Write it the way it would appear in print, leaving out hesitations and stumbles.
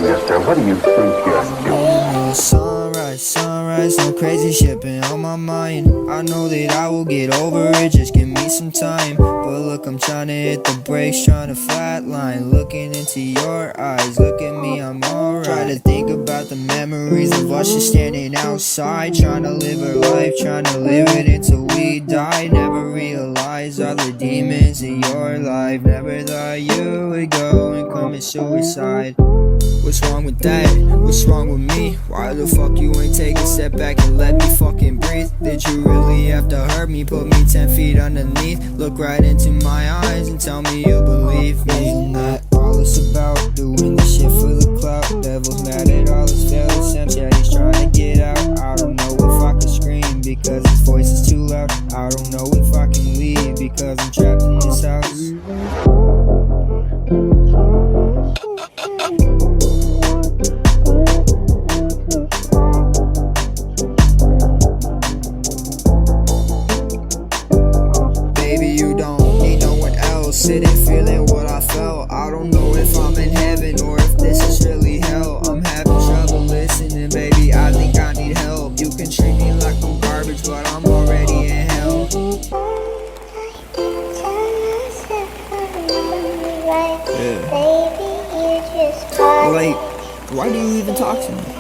mister. What do you think you're doing? Sunrise, no crazy shit been on my mind. I know that I will get over it, just give me some time. But look, I'm trying to hit the brakes, trying to flatline. Looking into your eyes, look at me, I'm alright. Try to think about the memories of us just standing outside, trying to live our life, trying to live it until we die. Never realize all the demons in your life. Never thought you would go and commit suicide. What's wrong with that? What's wrong with me? Why the fuck you ain't take a step back and let me fucking breathe? Did you really have to hurt me? Put me 10 feet underneath? Look right into my eyes and tell me you believe me. Isn't that all it's about? Doing this shit for the clout. Devil's mad at all his failed attempts, yeah, he's trying to get out. I don't know if I can scream because his voice is too loud. I don't know if I can leave because I'm trapped in this house. Sitting feeling what I felt. I don't know if I'm in heaven or if this is really hell. I'm having trouble listening, baby, I think I need help. You can treat me like I'm garbage, but I'm already in hell. Yeah. Like, why do you even talk to me?